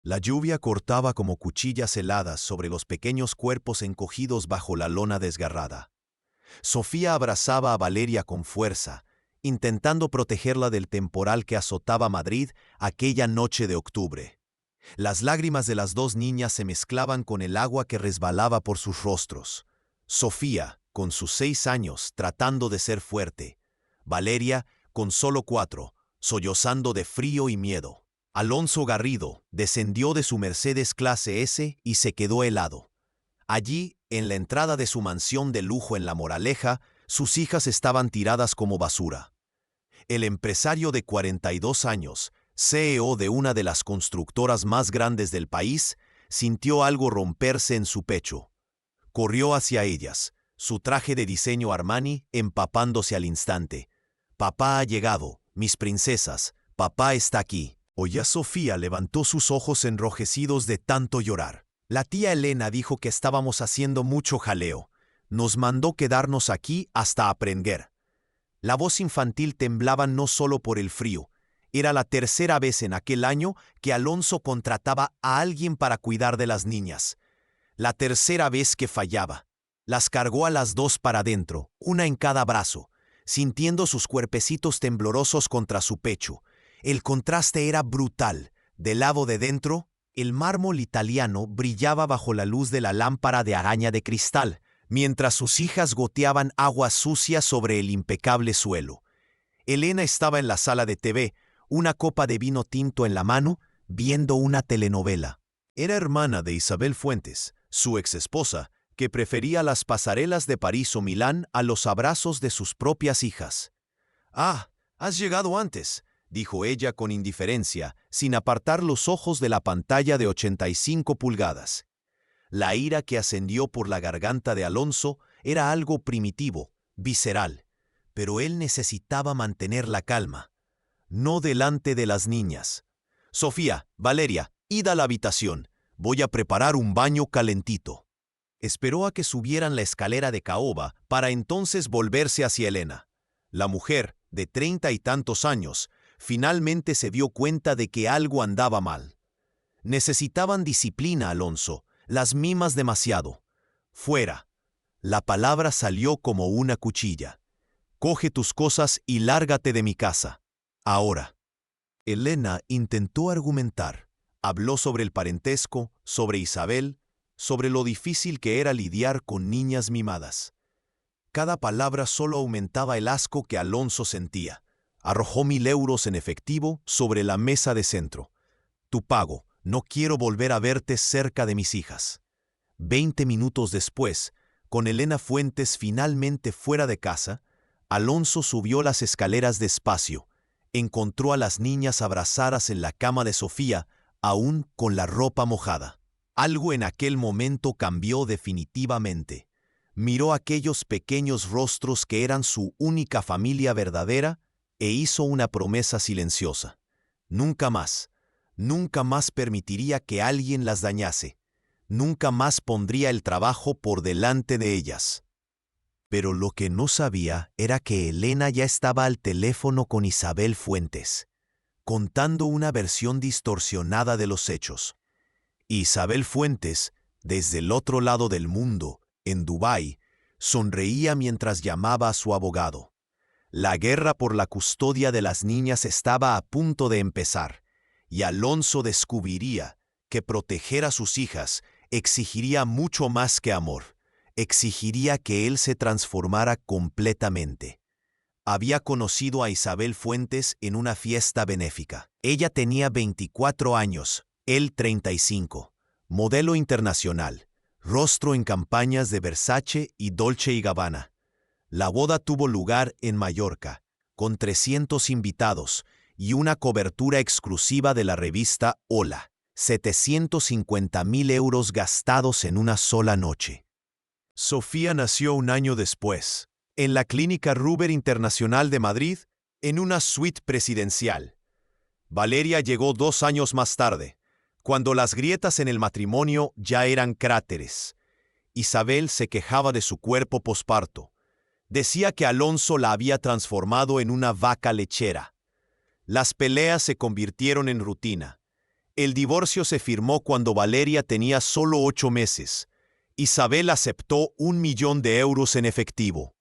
La lluvia cortaba como cuchillas heladas sobre los pequeños cuerpos encogidos bajo la lona desgarrada. Sofía abrazaba a Valeria con fuerza, intentando protegerla del temporal que azotaba Madrid aquella noche de octubre. Las lágrimas de las dos niñas se mezclaban con el agua que resbalaba por sus rostros. Sofía, con sus 6 años, tratando de ser fuerte. Valeria, con solo 4, sollozando de frío y miedo. Alonso Garrido descendió de su Mercedes clase S y se quedó helado. Allí, en la entrada de su mansión de lujo en La Moraleja, sus hijas estaban tiradas como basura. El empresario de 42 años, CEO de una de las constructoras más grandes del país, sintió algo romperse en su pecho. Corrió hacia ellas, su traje de diseño Armani empapándose al instante. «Papá ha llegado, mis princesas, papá está aquí». Oya Sofía levantó sus ojos enrojecidos de tanto llorar. La tía Elena dijo que estábamos haciendo mucho jaleo. Nos mandó quedarnos aquí hasta aprender. La voz infantil temblaba no solo por el frío. Era la tercera vez en aquel año que Alonso contrataba a alguien para cuidar de las niñas. La tercera vez que fallaba. Las cargó a las dos para adentro, una en cada brazo, sintiendo sus cuerpecitos temblorosos contra su pecho. El contraste era brutal. Del lado de dentro, el mármol italiano brillaba bajo la luz de la lámpara de araña de cristal, mientras sus hijas goteaban agua sucia sobre el impecable suelo. Elena estaba en la sala de TV, una copa de vino tinto en la mano, viendo una telenovela. Era hermana de Isabel Fuentes, su exesposa, que prefería las pasarelas de París o Milán a los abrazos de sus propias hijas. «Ah, has llegado antes», dijo ella con indiferencia, sin apartar los ojos de la pantalla de 85 pulgadas. La ira que ascendió por la garganta de Alonso era algo primitivo, visceral, pero él necesitaba mantener la calma. No delante de las niñas. «Sofía, Valeria, id a la habitación. Voy a preparar un baño calentito». Esperó a que subieran la escalera de caoba para entonces volverse hacia Elena. La mujer, de 30 y tantos años, finalmente se dio cuenta de que algo andaba mal. Necesitaban disciplina, Alonso. Las mimas demasiado. «Fuera». La palabra salió como una cuchilla. «Coge tus cosas y lárgate de mi casa. Ahora». Elena intentó argumentar. Habló sobre el parentesco, sobre Isabel, sobre lo difícil que era lidiar con niñas mimadas. Cada palabra solo aumentaba el asco que Alonso sentía. Arrojó 1000 euros en efectivo sobre la mesa de centro. «Tu pago. No quiero volver a verte cerca de mis hijas». 20 minutos después, con Elena Fuentes finalmente fuera de casa, Alonso subió las escaleras despacio. Encontró a las niñas abrazadas en la cama de Sofía, aún con la ropa mojada. Algo en aquel momento cambió definitivamente. Miró aquellos pequeños rostros que eran su única familia verdadera e hizo una promesa silenciosa. Nunca más permitiría que alguien las dañase. Nunca más pondría el trabajo por delante de ellas. Pero lo que no sabía era que Elena ya estaba al teléfono con Isabel Fuentes, contando una versión distorsionada de los hechos. Isabel Fuentes, desde el otro lado del mundo, en Dubái, sonreía mientras llamaba a su abogado. La guerra por la custodia de las niñas estaba a punto de empezar, y Alonso descubriría que proteger a sus hijas exigiría mucho más que amor. Exigiría que él se transformara completamente. Había conocido a Isabel Fuentes en una fiesta benéfica. Ella tenía 24 años, él 35. Modelo internacional. Rostro en campañas de Versace y Dolce y Gabbana. La boda tuvo lugar en Mallorca, con 300 invitados y una cobertura exclusiva de la revista Hola. 750.000 euros gastados en una sola noche. Sofía nació un año después, en la Clínica Ruber Internacional de Madrid, en una suite presidencial. Valeria llegó 2 años más tarde, cuando las grietas en el matrimonio ya eran cráteres. Isabel se quejaba de su cuerpo posparto. Decía que Alonso la había transformado en una vaca lechera. Las peleas se convirtieron en rutina. El divorcio se firmó cuando Valeria tenía solo 8 meses. Isabel aceptó 1.000.000 de euros en efectivo,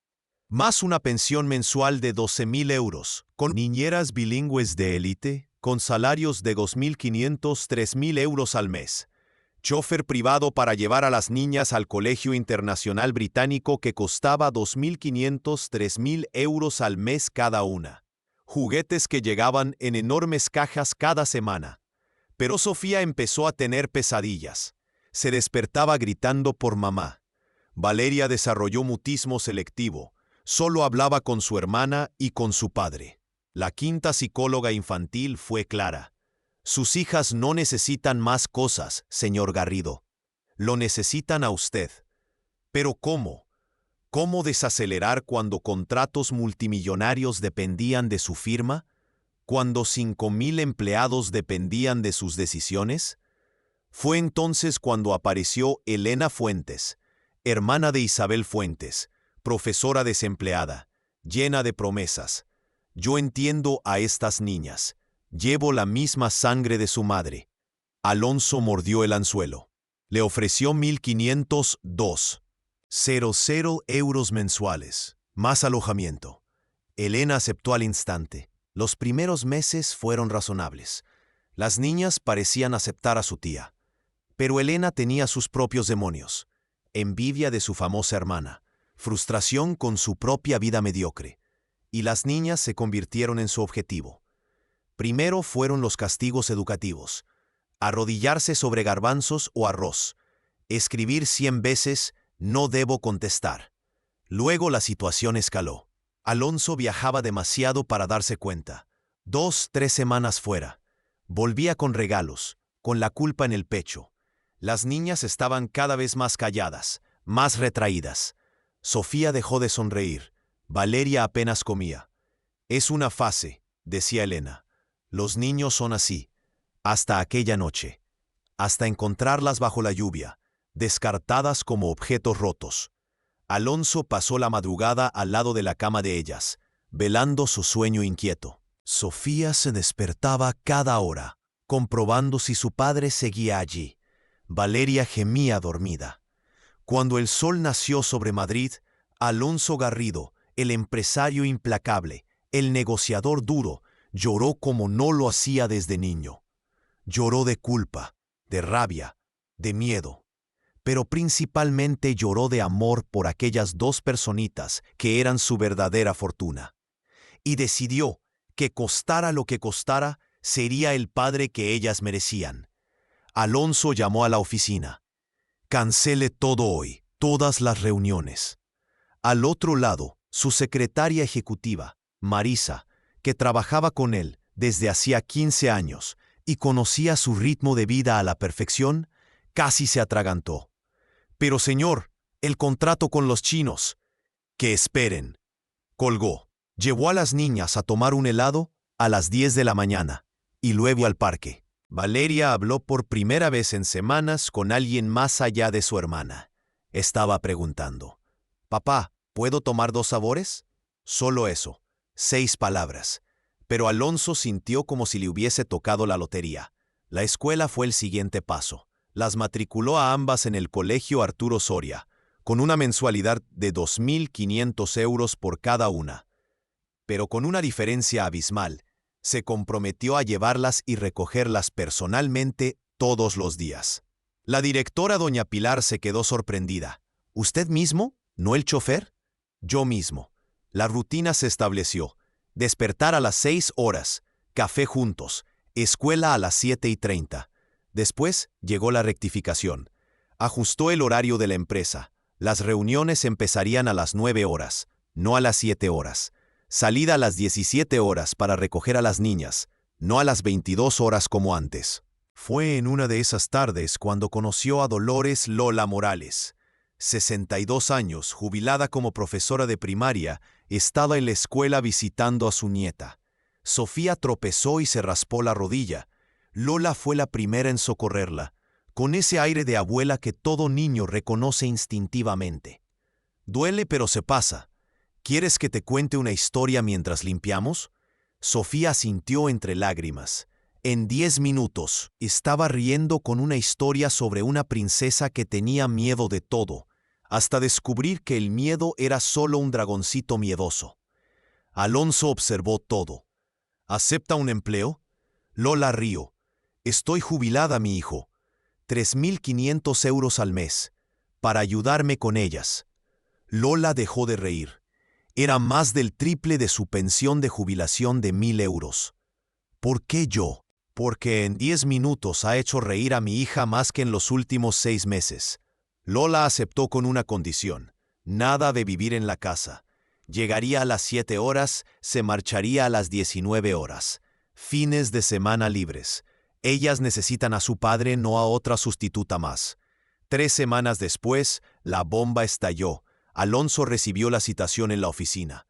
más una pensión mensual de 12.000 euros, con niñeras bilingües de élite, con salarios de 2.500 a 3.000 euros al mes. Chofer privado para llevar a las niñas al Colegio Internacional Británico que costaba 2.500 a 3.000 euros al mes cada una. Juguetes que llegaban en enormes cajas cada semana. Pero Sofía empezó a tener pesadillas. Se despertaba gritando por mamá. Valeria desarrolló mutismo selectivo. Solo hablaba con su hermana y con su padre. La quinta psicóloga infantil fue clara. Sus hijas no necesitan más cosas, señor Garrido. Lo necesitan a usted. ¿Pero cómo? ¿Cómo desacelerar cuando contratos multimillonarios dependían de su firma? ¿Cuando 5.000 empleados dependían de sus decisiones? Fue entonces cuando apareció Elena Fuentes, hermana de Isabel Fuentes, profesora desempleada, llena de promesas. Yo entiendo a estas niñas. Llevo la misma sangre de su madre. Alonso mordió el anzuelo. Le ofreció 1.502,00 euros mensuales, más alojamiento. Elena aceptó al instante. Los primeros meses fueron razonables. Las niñas parecían aceptar a su tía. Pero Elena tenía sus propios demonios. Envidia de su famosa hermana, frustración con su propia vida mediocre. Y las niñas se convirtieron en su objetivo. Primero fueron los castigos educativos. Arrodillarse sobre garbanzos o arroz. Escribir 100 veces, no debo contestar. Luego la situación escaló. Alonso viajaba demasiado para darse cuenta. 2, 3 semanas fuera. Volvía con regalos, con la culpa en el pecho. Las niñas estaban cada vez más calladas, más retraídas. Sofía dejó de sonreír. Valeria apenas comía. Es una fase, decía Elena. Los niños son así. Hasta aquella noche. Hasta encontrarlas bajo la lluvia, descartadas como objetos rotos. Alonso pasó la madrugada al lado de la cama de ellas, velando su sueño inquieto. Sofía se despertaba cada hora, comprobando si su padre seguía allí. Valeria gemía dormida. Cuando el sol nació sobre Madrid, Alonso Garrido, el empresario implacable, el negociador duro, lloró como no lo hacía desde niño. Lloró de culpa, de rabia, de miedo. Pero principalmente lloró de amor por aquellas 2 personitas que eran su verdadera fortuna. Y decidió que costara lo que costara, sería el padre que ellas merecían. Alonso llamó a la oficina. Cancele todo hoy, todas las reuniones. Al otro lado, su secretaria ejecutiva, Marisa, que trabajaba con él desde hacía 15 años y conocía su ritmo de vida a la perfección, casi se atragantó. Pero señor, el contrato con los chinos. Que esperen. Colgó. Llevó a las niñas a tomar un helado a las 10 de la mañana y luego al parque. Valeria habló por primera vez en semanas con alguien más allá de su hermana. Estaba preguntando. Papá, ¿puedo tomar 2 sabores? Solo eso. 6 palabras. Pero Alonso sintió como si le hubiese tocado la lotería. La escuela fue el siguiente paso. Las matriculó a ambas en el Colegio Arturo Soria, con una mensualidad de 2.500 euros por cada una. Pero con una diferencia abismal, se comprometió a llevarlas y recogerlas personalmente todos los días. La directora doña Pilar se quedó sorprendida. ¿Usted mismo? ¿No el chofer? Yo mismo. La rutina se estableció. Despertar a las 6 horas, café juntos, escuela a las 7:30. Después llegó la rectificación. Ajustó el horario de la empresa. Las reuniones empezarían a las 9 horas, no a las 7 horas. Salida a las 17 horas para recoger a las niñas, no a las 22 horas como antes. Fue en una de esas tardes cuando conoció a Dolores Lola Morales. 62 años, jubilada como profesora de primaria, estaba en la escuela visitando a su nieta. Sofía tropezó y se raspó la rodilla. Lola fue la primera en socorrerla, con ese aire de abuela que todo niño reconoce instintivamente. Duele pero se pasa. ¿Quieres que te cuente una historia mientras limpiamos? Sofía asintió entre lágrimas. En 10 minutos, estaba riendo con una historia sobre una princesa que tenía miedo de todo, hasta descubrir que el miedo era solo un dragoncito miedoso. Alonso observó todo. ¿Acepta un empleo? Lola rió. Estoy jubilada, mi hijo. 3.500 euros al mes, para ayudarme con ellas. Lola dejó de reír. Era más del triple de su pensión de jubilación de 1.000 euros. ¿Por qué yo? Porque en 10 minutos ha hecho reír a mi hija más que en los últimos 6 meses. Lola aceptó con una condición: nada de vivir en la casa. Llegaría a las 7 horas, se marcharía a las 19 horas. Fines de semana libres. Ellas necesitan a su padre, no a otra sustituta más. 3 semanas después, la bomba estalló. Alonso recibió la citación en la oficina.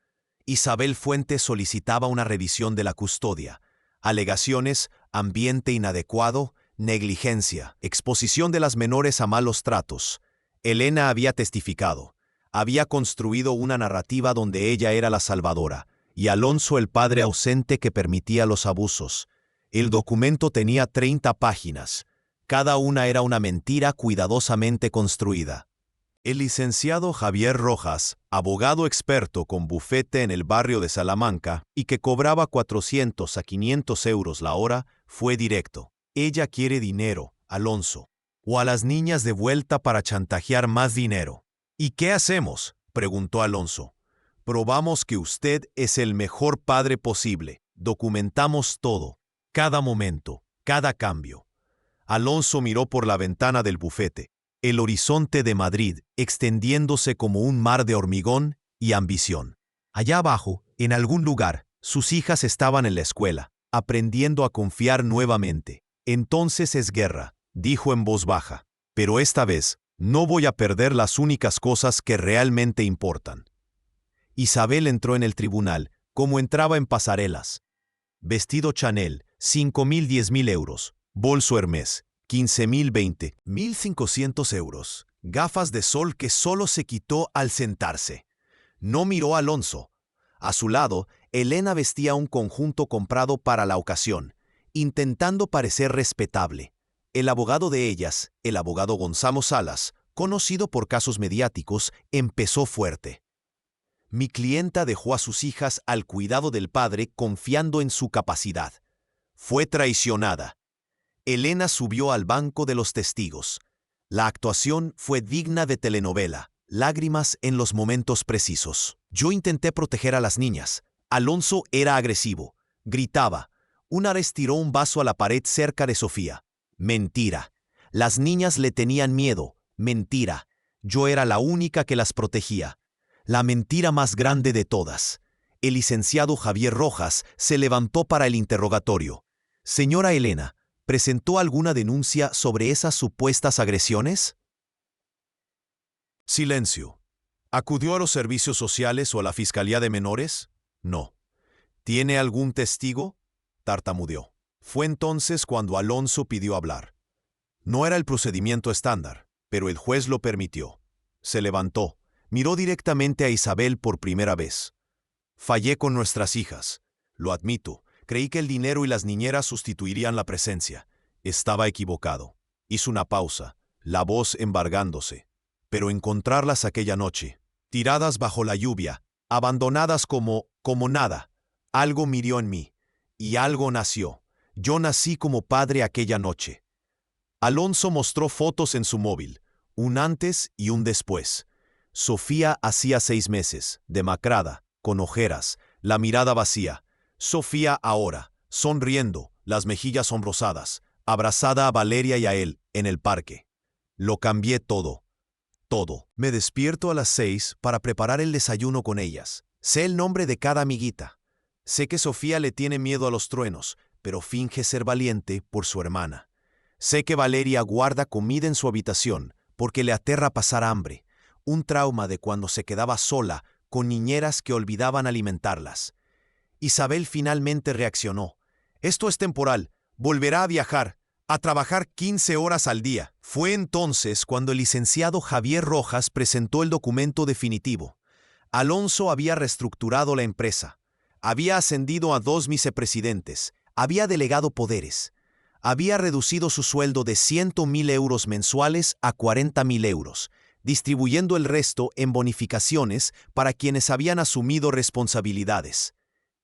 Isabel Fuentes solicitaba una revisión de la custodia. Alegaciones: ambiente inadecuado, negligencia, exposición de las menores a malos tratos. Elena había testificado. Había construido una narrativa donde ella era la salvadora, y Alonso el padre ausente que permitía los abusos. El documento tenía 30 páginas. Cada una era una mentira cuidadosamente construida. El licenciado Javier Rojas, abogado experto con bufete en el barrio de Salamanca y que cobraba 400 a 500 euros la hora, fue directo. Ella quiere dinero, Alonso. O a las niñas de vuelta para chantajear más dinero. ¿Y qué hacemos?, preguntó Alonso. Probamos que usted es el mejor padre posible. Documentamos todo, cada momento, cada cambio. Alonso miró por la ventana del bufete. El horizonte de Madrid extendiéndose como un mar de hormigón y ambición. Allá abajo, en algún lugar, sus hijas estaban en la escuela, aprendiendo a confiar nuevamente. Entonces es guerra, dijo en voz baja. Pero esta vez, no voy a perder las únicas cosas que realmente importan. Isabel entró en el tribunal, como entraba en pasarelas. Vestido Chanel, 5.000, 10.000 euros. Bolso Hermès, 15.000, 20.500 euros. Gafas de sol que solo se quitó al sentarse. No miró a Alonso. A su lado, Elena vestía un conjunto comprado para la ocasión, intentando parecer respetable. El abogado de ellas, el abogado Gonzalo Salas, conocido por casos mediáticos, empezó fuerte. Mi clienta dejó a sus hijas al cuidado del padre confiando en su capacidad. Fue traicionada. Elena subió al banco de los testigos. La actuación fue digna de telenovela, lágrimas en los momentos precisos. Yo intenté proteger a las niñas. Alonso era agresivo. Gritaba. Una vez tiró un vaso a la pared cerca de Sofía. Mentira. Las niñas le tenían miedo. Mentira. Yo era la única que las protegía. La mentira más grande de todas. El licenciado Javier Rojas se levantó para el interrogatorio. Señora Elena, ¿presentó alguna denuncia sobre esas supuestas agresiones? Silencio. ¿Acudió a los servicios sociales o a la Fiscalía de Menores? No. ¿Tiene algún testigo? Tartamudeó. Fue entonces cuando Alonso pidió hablar. No era el procedimiento estándar, pero el juez lo permitió. Se levantó, miró directamente a Isabel por primera vez. Fallé con nuestras hijas. Lo admito. Creí que el dinero y las niñeras sustituirían la presencia. Estaba equivocado. Hizo una pausa, la voz embargándose. Pero encontrarlas aquella noche, tiradas bajo la lluvia, abandonadas como nada, algo miró en mí, y algo nació. Yo nací como padre aquella noche. Alonso mostró fotos en su móvil, un antes y un después. Sofía hacía 6 meses, demacrada, con ojeras, la mirada vacía. Sofía ahora, sonriendo, las mejillas sonrosadas, abrazada a Valeria y a él, en el parque. Lo cambié todo. Todo. Me despierto a las 6 para preparar el desayuno con ellas. Sé el nombre de cada amiguita. Sé que Sofía le tiene miedo a los truenos, pero finge ser valiente por su hermana. Sé que Valeria guarda comida en su habitación porque le aterra pasar hambre, un trauma de cuando se quedaba sola con niñeras que olvidaban alimentarlas. Isabel finalmente reaccionó. Esto es temporal. Volverá a viajar, a trabajar 15 horas al día. Fue entonces cuando el licenciado Javier Rojas presentó el documento definitivo. Alonso había reestructurado la empresa. Había ascendido a 2 vicepresidentes. había delegado poderes. Había reducido su sueldo de 100.000 euros mensuales a 40.000 euros, distribuyendo el resto en bonificaciones para quienes habían asumido responsabilidades.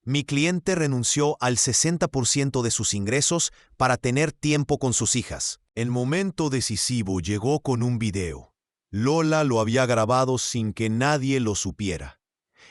Mi cliente renunció al 60% de sus ingresos para tener tiempo con sus hijas. El momento decisivo llegó con un video. Lola lo había grabado sin que nadie lo supiera.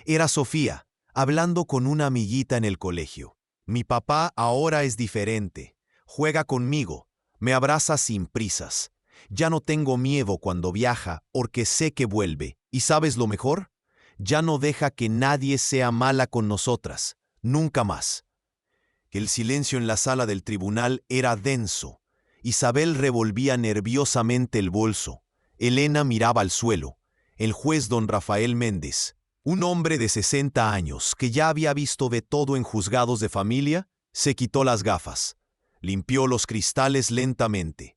Era Sofía, hablando con una amiguita en el colegio. Mi papá ahora es diferente. Juega conmigo, me abraza sin prisas. Ya no tengo miedo cuando viaja porque sé que vuelve. ¿Y sabes lo mejor? Ya no deja que nadie sea mala con nosotras. Nunca más. El silencio en la sala del tribunal era denso. Isabel revolvía nerviosamente el bolso. Elena miraba al suelo. El juez don Rafael Méndez, un hombre de 60 años que ya había visto de todo en juzgados de familia, se quitó las gafas. Limpió los cristales lentamente.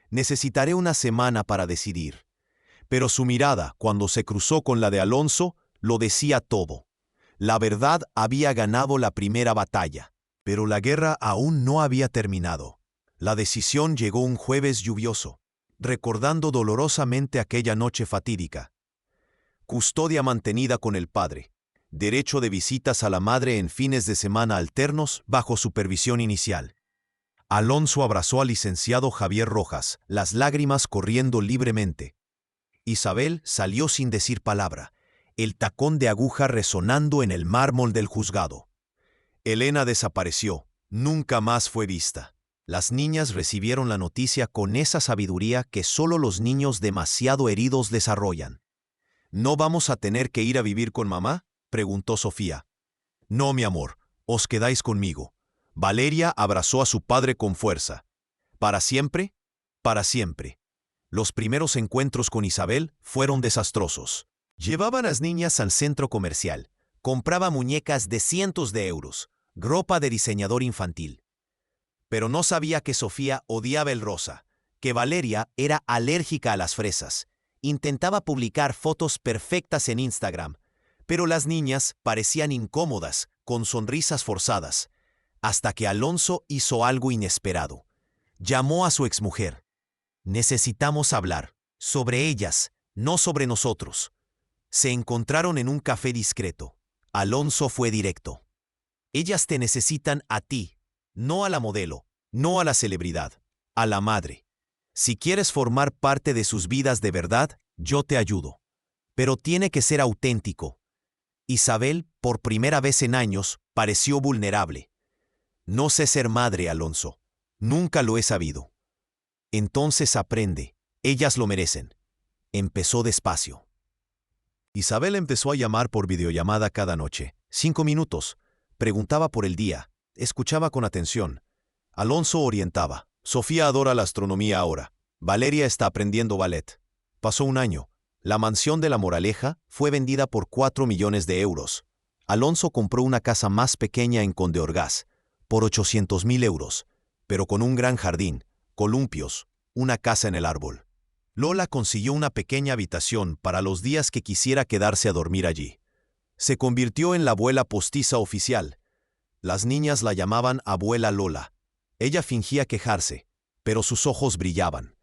Necesitaré una semana para decidir. Pero su mirada, cuando se cruzó con la de Alonso, lo decía todo. La verdad había ganado la primera batalla, pero la guerra aún no había terminado. La decisión llegó un jueves lluvioso, recordando dolorosamente aquella noche fatídica. Custodia mantenida con el padre. Derecho de visitas a la madre en fines de semana alternos bajo supervisión inicial. Alonso abrazó al licenciado Javier Rojas, las lágrimas corriendo libremente. Isabel salió sin decir palabra, el tacón de aguja resonando en el mármol del juzgado. Elena desapareció, nunca más fue vista. Las niñas recibieron la noticia con esa sabiduría que solo los niños demasiado heridos desarrollan. ¿No vamos a tener que ir a vivir con mamá?, preguntó Sofía. No, mi amor, os quedáis conmigo. Valeria abrazó a su padre con fuerza. ¿Para siempre? Para siempre. Los primeros encuentros con Isabel fueron desastrosos. Llevaban a las niñas al centro comercial. Compraba muñecas de cientos de euros, ropa de diseñador infantil. Pero no sabía que Sofía odiaba el rosa, que Valeria era alérgica a las fresas. Intentaba publicar fotos perfectas en Instagram, pero las niñas parecían incómodas, con sonrisas forzadas, hasta que Alonso hizo algo inesperado. Llamó a su exmujer. Necesitamos hablar, sobre ellas, no sobre nosotros. Se encontraron en un café discreto. Alonso fue directo. Ellas te necesitan a ti, no a la modelo, no a la celebridad, a la madre. Si quieres formar parte de sus vidas de verdad, yo te ayudo. Pero tiene que ser auténtico. Isabel, por primera vez en años, pareció vulnerable. No sé ser madre, Alonso. Nunca lo he sabido. Entonces aprende. Ellas lo merecen. Empezó despacio. Isabel empezó a llamar por videollamada cada noche. 5 minutos. Preguntaba por el día. Escuchaba con atención. Alonso orientaba. Sofía adora la astronomía ahora. Valeria está aprendiendo ballet. Pasó un año. La mansión de La Moraleja fue vendida por 4 millones de euros. Alonso compró una casa más pequeña en Conde Orgaz, por 800.000 euros, pero con un gran jardín, columpios, una casa en el árbol. Lola consiguió una pequeña habitación para los días que quisiera quedarse a dormir allí. Se convirtió en la abuela postiza oficial. Las niñas la llamaban abuela Lola. Ella fingía quejarse, pero sus ojos brillaban.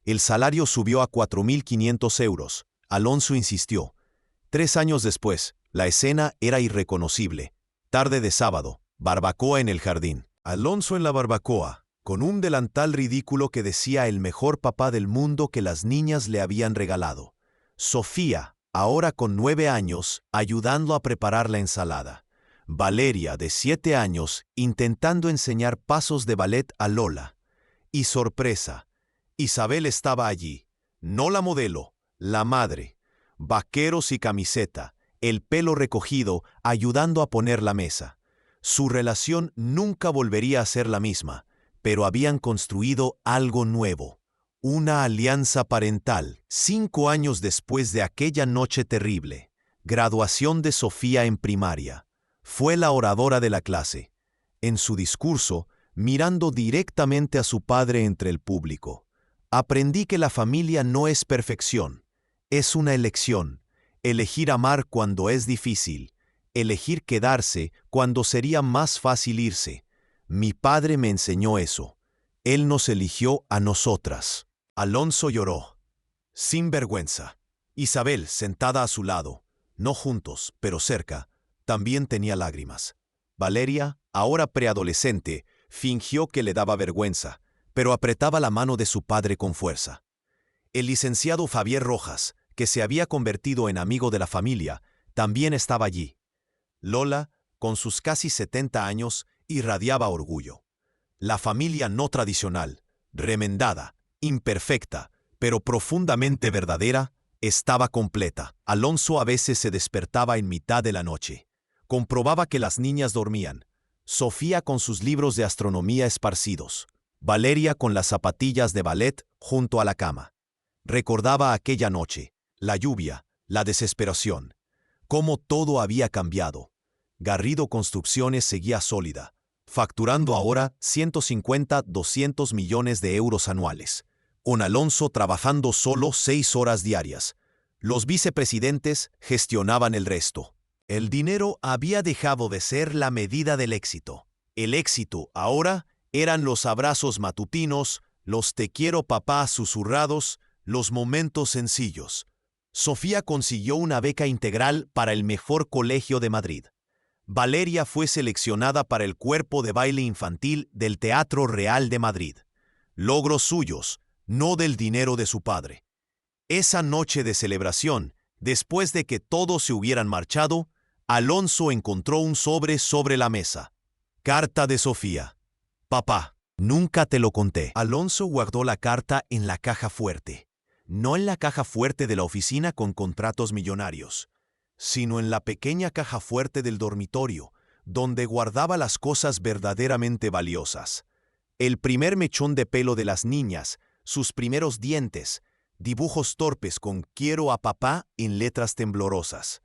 El salario subió a 4.500 euros. Alonso insistió. 3 años después, la escena era irreconocible. Tarde de sábado, barbacoa en el jardín. Alonso en la barbacoa, con un delantal ridículo que decía el mejor papá del mundo que las niñas le habían regalado. Sofía, ahora con 9 años, ayudando a preparar la ensalada. Valeria, de 7 años, intentando enseñar pasos de ballet a Lola. Y sorpresa, Isabel estaba allí, no la modelo, la madre. Vaqueros y camiseta, el pelo recogido, ayudando a poner la mesa. Su relación nunca volvería a ser la misma, pero habían construido algo nuevo. Una alianza parental, 5 años después de aquella noche terrible. Graduación de Sofía en primaria. Fue la oradora de la clase. En su discurso, mirando directamente a su padre entre el público. Aprendí que la familia no es perfección. Es una elección. Elegir amar cuando es difícil. Elegir quedarse cuando sería más fácil irse. Mi padre me enseñó eso. Él nos eligió a nosotras. Alonso lloró. Sin vergüenza. Isabel, sentada a su lado, no juntos, pero cerca, también tenía lágrimas. Valeria, ahora preadolescente, fingió que le daba vergüenza, pero apretaba la mano de su padre con fuerza. El licenciado Javier Rojas, que se había convertido en amigo de la familia, también estaba allí. Lola, con sus casi 70 años, irradiaba orgullo. La familia no tradicional, remendada, imperfecta, pero profundamente verdadera, estaba completa. Alonso a veces se despertaba en mitad de la noche. Comprobaba que las niñas dormían. Sofía con sus libros de astronomía esparcidos. Valeria con las zapatillas de ballet junto a la cama. Recordaba aquella noche, la lluvia, la desesperación. Cómo todo había cambiado. Garrido Construcciones seguía sólida, facturando ahora 150-200 millones de euros anuales. Con Alonso trabajando solo 6 horas diarias. Los vicepresidentes gestionaban el resto. El dinero había dejado de ser la medida del éxito. El éxito ahora eran los abrazos matutinos, los te quiero papá susurrados, los momentos sencillos. Sofía consiguió una beca integral para el mejor colegio de Madrid. Valeria fue seleccionada para el cuerpo de baile infantil del Teatro Real de Madrid. Logros suyos, no del dinero de su padre. Esa noche de celebración, después de que todos se hubieran marchado, Alonso encontró un sobre la mesa. Carta de Sofía. Papá, nunca te lo conté. Alonso guardó la carta en la caja fuerte. No en la caja fuerte de la oficina con contratos millonarios, sino en la pequeña caja fuerte del dormitorio, donde guardaba las cosas verdaderamente valiosas. El primer mechón de pelo de las niñas, sus primeros dientes, dibujos torpes con quiero a papá en letras temblorosas.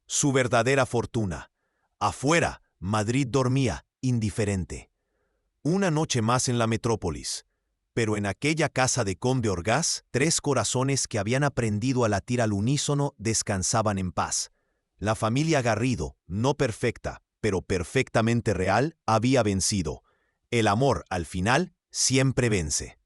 Su verdadera fortuna. Afuera, Madrid dormía, indiferente. Una noche más en la metrópolis. Pero en aquella casa de Conde Orgaz, 3 corazones que habían aprendido a latir al unísono descansaban en paz. La familia Garrido, no perfecta, pero perfectamente real, había vencido. El amor, al final, siempre vence.